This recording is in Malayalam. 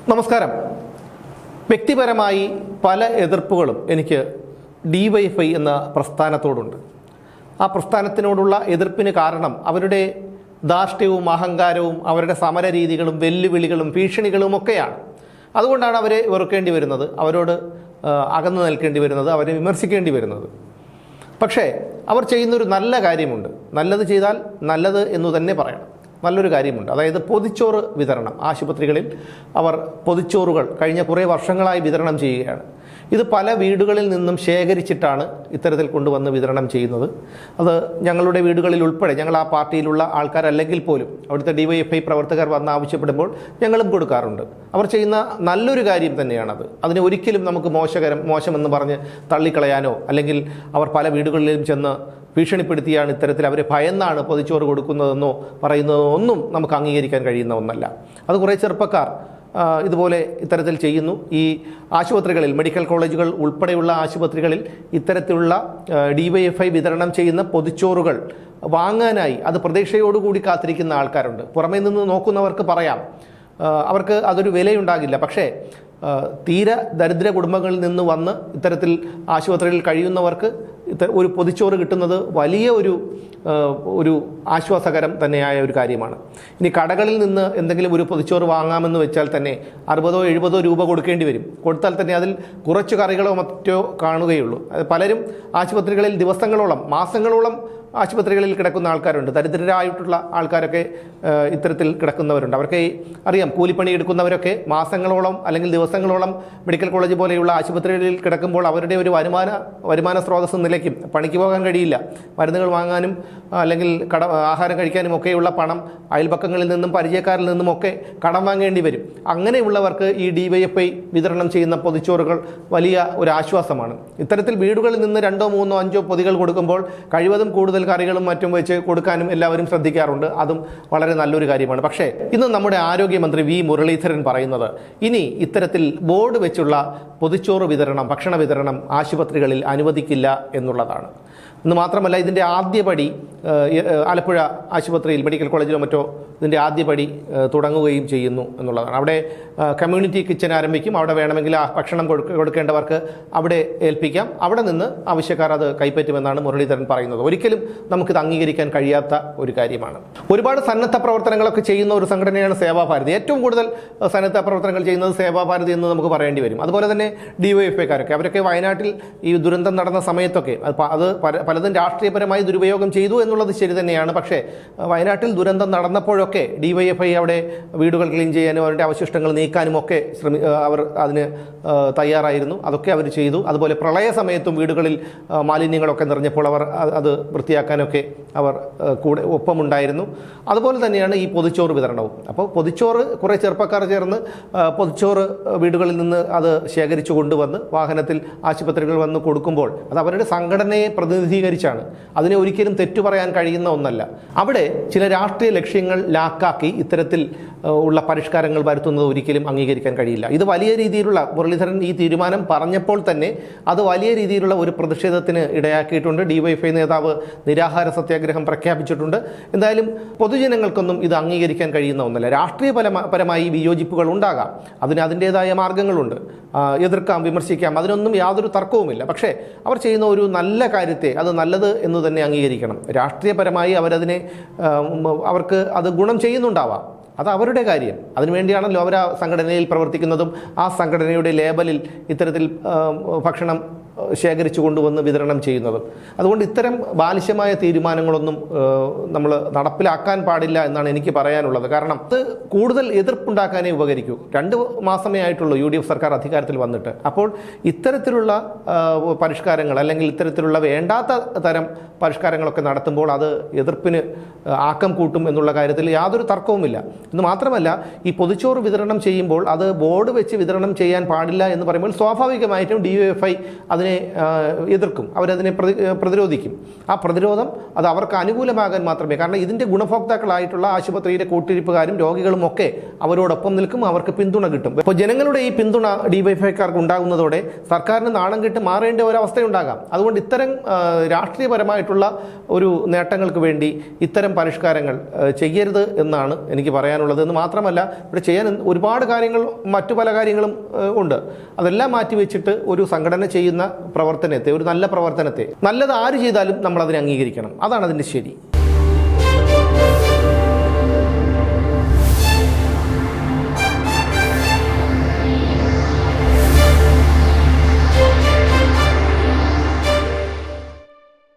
നമസ്കാരം. വ്യക്തിപരമായി പല എതിർപ്പുകളും എനിക്ക് ഡിവൈഎഫ്ഐ എന്ന പ്രസ്ഥാനത്തോടുണ്ട്. ആ പ്രസ്ഥാനത്തിനോടുള്ള എതിർപ്പിന് കാരണം അവരുടെ ധാർഷ്ട്യവും അഹങ്കാരവും അവരുടെ സമര രീതികളും വെല്ലുവിളികളും ഭീഷണികളും ഒക്കെയാണ്. അതുകൊണ്ടാണ് അവരെ വെറുക്കേണ്ടി വരുന്നത്, അവരോട് അകന്നു നിൽക്കേണ്ടി വരുന്നത്, അവരെ വിമർശിക്കേണ്ടി വരുന്നത്. പക്ഷേ അവർ ചെയ്യുന്നൊരു നല്ല കാര്യമുണ്ട്. നല്ലത് ചെയ്താൽ നല്ലത് എന്നു തന്നെ പറയണം. നല്ലൊരു കാര്യമുണ്ട്. അതായത് പൊതിച്ചോറ് വിതരണം. ആശുപത്രികളിൽ അവർ പൊതിച്ചോറുകൾ കഴിഞ്ഞ കുറേ വർഷങ്ങളായി വിതരണം ചെയ്യുകയാണ്. ഇത് പല വീടുകളിൽ നിന്നും ശേഖരിച്ചിട്ടാണ് ഇത്തരത്തിൽ കൊണ്ടുവന്ന് വിതരണം ചെയ്യുന്നത്. അത് ഞങ്ങളുടെ വീടുകളിൽ ഉൾപ്പെടെ, ഞങ്ങൾ ആ പാർട്ടിയിലുള്ള ആൾക്കാരല്ലെങ്കിൽ പോലും അവിടുത്തെ ഡിവൈഎഫ്ഐ പ്രവർത്തകർ വന്ന് ആവശ്യപ്പെടുമ്പോൾ ഞങ്ങളും കൊടുക്കാറുണ്ട്. അവർ ചെയ്യുന്ന നല്ലൊരു കാര്യം തന്നെയാണത്. അതിനെ ഒരിക്കലും നമുക്ക് മോശമെന്ന് പറഞ്ഞ് തള്ളിക്കളയാനോ അല്ലെങ്കിൽ അവർ പല വീടുകളിലും ചെന്ന് ഭീഷണിപ്പെടുത്തിയാണ് ഇത്തരത്തിൽ അവരെ ഭയന്നാണ് പൊതിച്ചോറ് കൊടുക്കുന്നതെന്നോ പറയുന്നതോ ഒന്നും നമുക്ക് അംഗീകരിക്കാൻ കഴിയുന്ന ഒന്നല്ല. അത് കുറേ ചെറുപ്പക്കാർ ഇതുപോലെ ഇത്തരത്തിൽ ചെയ്യുന്നു. ഈ ആശുപത്രികളിൽ, മെഡിക്കൽ കോളേജുകൾ ഉൾപ്പെടെയുള്ള ആശുപത്രികളിൽ ഇത്തരത്തിലുള്ള ഡിവൈഎഫ്ഐ വിതരണം ചെയ്യുന്ന പൊതിച്ചോറുകൾ വാങ്ങാനായി അത് പ്രതീക്ഷയോടുകൂടി കാത്തിരിക്കുന്ന ആൾക്കാരുണ്ട്. പുറമേ നിന്ന് നോക്കുന്നവർക്ക് പറയാം അവർക്ക് അതൊരു വിലയുണ്ടാകില്ല. പക്ഷേ തീരെ ദരിദ്ര കുടുംബങ്ങളിൽ നിന്ന് വന്ന് ഇത്തരത്തിൽ ആശുപത്രിയിൽ കഴിയുന്നവർക്ക് ഒരു പൊതിച്ചോറ് കിട്ടുന്നത് വലിയ ഒരു ആശ്വാസകരം തന്നെയായ ഒരു കാര്യമാണ്. ഇനി കടകളിൽ നിന്ന് എന്തെങ്കിലും ഒരു പൊതിച്ചോറ് വാങ്ങാമെന്ന് വെച്ചാൽ തന്നെ 60-70 രൂപ കൊടുക്കേണ്ടി വരും. കൊടുത്താൽ തന്നെ അതിൽ കുറച്ച് കറികളോ മറ്റോ കാണുകയുള്ളൂ. പലരും ആശുപത്രികളിൽ ദിവസങ്ങളോളം, മാസങ്ങളോളം ആശുപത്രികളിൽ കിടക്കുന്ന ആൾക്കാരുണ്ട്. ദരിദ്രരായിട്ടുള്ള ആൾക്കാരൊക്കെ ഇത്തരത്തിൽ കിടക്കുന്നവരുണ്ട്. അവർക്ക് അറിയാം, കൂലിപ്പണി എടുക്കുന്നവരൊക്കെ മാസങ്ങളോളം അല്ലെങ്കിൽ ദിവസങ്ങളോളം മെഡിക്കൽ കോളേജ് പോലെയുള്ള ആശുപത്രികളിൽ കിടക്കുമ്പോൾ അവരുടെ ഒരു വരുമാന സ്രോതസ്സ് നിലയ്ക്കും. പണിക്ക് പോകാൻ കഴിയില്ല. മരുന്നുകൾ വാങ്ങാനും അല്ലെങ്കിൽ ആഹാരം കഴിക്കാനും ഒക്കെയുള്ള പണം അയൽപക്കങ്ങളിൽ നിന്നും പരിചയക്കാരിൽ നിന്നും ഒക്കെ കടം വാങ്ങേണ്ടി വരും. അങ്ങനെയുള്ളവർക്ക് ഈ ഡിവൈഎഫ്ഐ വിതരണം ചെയ്യുന്ന പൊതിച്ചോറുകൾ വലിയ ഒരു ആശ്വാസമാണ്. ഇത്തരത്തിൽ വീടുകളിൽ നിന്ന് 2, 3, 5 പൊതികൾ കൊടുക്കുമ്പോൾ കഴിവതും കൂടുതൽ കറികളും മറ്റും വെച്ച് കൊടുക്കാനും എല്ലാവരും ശ്രദ്ധിക്കാറുണ്ട്. അതും വളരെ നല്ലൊരു കാര്യമാണ്. പക്ഷേ ഇന്ന് നമ്മുടെ ആരോഗ്യമന്ത്രി വി മുരളീധരൻ പറയുന്നത് ഇനി ഇത്തരത്തിൽ ബോർഡ് വെച്ചുള്ള പൊതിച്ചോറ് വിതരണം, ഭക്ഷണ വിതരണം ആശുപത്രികളിൽ അനുവദിക്കില്ല എന്നുള്ളതാണ്. എന്ന് മാത്രമല്ല, ഇതിൻ്റെ ആദ്യപടി ആലപ്പുഴ ആശുപത്രിയിൽ, മെഡിക്കൽ കോളേജിലോ മറ്റോ ഇതിൻ്റെ ആദ്യപടി തുടങ്ങുകയും ചെയ്യുന്നു എന്നുള്ളതാണ്. അവിടെ കമ്മ്യൂണിറ്റി കിച്ചൺ ആരംഭിക്കും. അവിടെ വേണമെങ്കിൽ ആ ഭക്ഷണം കൊടുക്കേണ്ടവർക്ക് അവിടെ ഏൽപ്പിക്കാം. അവിടെ നിന്ന് ആവശ്യക്കാർ അത് കൈപ്പറ്റുമെന്നാണ് മുരളീധരൻ പറയുന്നത്. ഒരിക്കലും നമുക്കിത് അംഗീകരിക്കാൻ കഴിയാത്ത ഒരു കാര്യമാണ്. ഒരുപാട് സന്നദ്ധ പ്രവർത്തനങ്ങളൊക്കെ ചെയ്യുന്ന ഒരു സംഘടനയാണ് സേവാഭാരതി. ഏറ്റവും കൂടുതൽ സന്നദ്ധ പ്രവർത്തനങ്ങൾ ചെയ്യുന്നത് സേവാഭാരതി എന്ന് നമുക്ക് പറയേണ്ടി വരും. അതുപോലെ തന്നെ ഡിവൈഎഫ്ഐക്കാരൊക്കെ, അവരൊക്കെ വയനാട്ടിൽ ഈ ദുരന്തം നടന്ന സമയത്തൊക്കെ അത് പലതും രാഷ്ട്രീയപരമായി ദുരുപയോഗം ചെയ്തു എന്നുള്ളത് ശരി തന്നെയാണ്. പക്ഷേ വയനാട്ടിൽ ദുരന്തം നടന്നപ്പോഴൊക്കെ ഡിവൈഎഫ്ഐ അവിടെ വീടുകൾ ക്ലീൻ ചെയ്യാനും അവരുടെ അവശിഷ്ടങ്ങൾ നീക്കാനും ഒക്കെ അവർ അതിന് തയ്യാറായിരുന്നു. അതൊക്കെ അവർ ചെയ്തു. അതുപോലെ പ്രളയ സമയത്തും വീടുകളിൽ മാലിന്യങ്ങളൊക്കെ നിറഞ്ഞപ്പോൾ അവർ അത് വൃത്തിയാക്കാനൊക്കെ അവർ കൂടെ ഒപ്പമുണ്ടായിരുന്നു. അതുപോലെ തന്നെയാണ് ഈ പൊതിച്ചോറ് വിതരണവും. അപ്പോൾ പൊതിച്ചോറ് കുറേ ചെറുപ്പക്കാർ ചേർന്ന് പൊതിച്ചോറ് വീടുകളിൽ നിന്ന് അത് ശേഖരിച്ചു കൊണ്ടുവന്ന് വാഹനത്തിൽ ആശുപത്രികൾ വന്ന് കൊടുക്കുമ്പോൾ അത് അവരുടെ സംഘടനയെ പ്രതിനിധീകരിച്ചാണ്. അതിനെ ഒരിക്കലും തെറ്റു പറയാൻ കഴിയുന്ന ഒന്നല്ല. അവിടെ ചില രാഷ്ട്രീയ ലക്ഷ്യങ്ങൾ ലാക്കാക്കി ഇത്തരത്തിൽ ഉള്ള പരിഷ്കാരങ്ങൾ വരുത്തുന്നത് ഒരിക്കലും അംഗീകരിക്കാൻ കഴിയില്ല. ഇത് വലിയ രീതിയിലുള്ള, മുരളീധരൻ ഈ തീരുമാനം പറഞ്ഞപ്പോൾ തന്നെ അത് വലിയ രീതിയിലുള്ള ഒരു പ്രതിഷേധത്തിന് ഇടയാക്കിയിട്ടുണ്ട്. ഡിവൈഎഫ്ഐ നേതാവ് നിരാഹാര സത്യാഗ്രഹം പ്രഖ്യാപിച്ചിട്ടുണ്ട്. എന്തായാലും പൊതുജനങ്ങൾക്കൊന്നും ഇത് അംഗീകരിക്കാൻ കഴിയുന്ന ഒന്നല്ല. രാഷ്ട്രീയപരമായി വിയോജിപ്പുകൾ ഉണ്ടാകാം, അതിന് അതിൻ്റേതായ മാർഗങ്ങളുണ്ട്. എതിർക്കാം, വിമർശിക്കാം, അതിനൊന്നും യാതൊരു തർക്കവുമില്ല. പക്ഷേ അവർ ചെയ്യുന്ന ഒരു നല്ല കാര്യത്തെ അത് നല്ലത് എന്ന് തന്നെ അംഗീകരിക്കണം. രാഷ്ട്രീയപരമായി അവർക്ക് അത് ഗുണം ചെയ്യുന്നുണ്ടാവാം, അത് അവരുടെ കാര്യം. അതിനുവേണ്ടിയാണല്ലോ അവർ ആ സംഘടനയിൽ പ്രവർത്തിക്കുന്നതും ആ സംഘടനയുടെ ലേബലിൽ ഇത്തരത്തിൽ ഭക്ഷണം ശേഖരിച്ചു കൊണ്ടുവന്ന് വിതരണം ചെയ്യുന്നതും. അതുകൊണ്ട് ഇത്തരം ബാലിശമായ തീരുമാനങ്ങളൊന്നും നമ്മൾ നടപ്പിലാക്കാൻ പാടില്ല എന്നാണ് എനിക്ക് പറയാനുള്ളത്. കാരണം അത് കൂടുതൽ എതിർപ്പുണ്ടാക്കാനേ ഉപകരിക്കൂ. 2 മാസമേ ആയിട്ടുള്ളൂ UDF സർക്കാർ അധികാരത്തിൽ വന്നിട്ട്. അപ്പോൾ ഇത്തരത്തിലുള്ള പരിഷ്കാരങ്ങൾ അല്ലെങ്കിൽ ഇത്തരത്തിലുള്ള വേണ്ടാത്ത തരം പരിഷ്കാരങ്ങളൊക്കെ നടത്തുമ്പോൾ അത് എതിർപ്പിന് ആക്കം കൂട്ടും എന്നുള്ള കാര്യത്തിൽ യാതൊരു തർക്കവുമില്ല. എന്ന് മാത്രമല്ല, ഈ പൊതിച്ചോറ് വിതരണം ചെയ്യുമ്പോൾ അത് ബോർഡ് വെച്ച് വിതരണം ചെയ്യാൻ പാടില്ല എന്ന് പറയുമ്പോൾ സ്വാഭാവികമായിട്ടും DYFI അതിനെ അതിനെ എതിർക്കും, അവരതിനെ പ്രതിരോധിക്കും. ആ പ്രതിരോധം അത് അവർക്ക് അനുകൂലമാകാൻ മാത്രമേ, കാരണം ഇതിൻ്റെ ഗുണഭോക്താക്കളായിട്ടുള്ള ആശുപത്രിയിലെ കൂട്ടിരിപ്പുകാരും രോഗികളും ഒക്കെ അവരോടൊപ്പം നിൽക്കും, അവർക്ക് പിന്തുണ കിട്ടും. ഇപ്പോൾ ജനങ്ങളുടെ ഈ പിന്തുണ ഡിവൈഎഫ്ഐക്കാർക്ക് ഉണ്ടാകുന്നതോടെ സർക്കാരിന് നാണം കെട്ട് മാറേണ്ട ഒരവസ്ഥയുണ്ടാകാം. അതുകൊണ്ട് ഇത്തരം രാഷ്ട്രീയപരമായിട്ടുള്ള ഒരു നേട്ടങ്ങൾക്ക് വേണ്ടി ഇത്തരം പരിഷ്കാരങ്ങൾ ചെയ്യരുത് എന്നാണ് എനിക്ക് പറയാനുള്ളത്. എന്ന് മാത്രമല്ല, ഇവിടെ ചെയ്യാൻ ഒരുപാട് കാര്യങ്ങൾ, മറ്റു പല കാര്യങ്ങളും ഉണ്ട്. അതെല്ലാം മാറ്റിവെച്ചിട്ട് ഒരു സംഘടന ചെയ്യുന്ന പ്രവർത്തനത്തെ, ഒരു നല്ല പ്രവർത്തനത്തെ, നല്ലത് ആര് ചെയ്താലും നമ്മളതിനെ അംഗീകരിക്കണം. അതാണ് അതിൻ്റെ ശരി.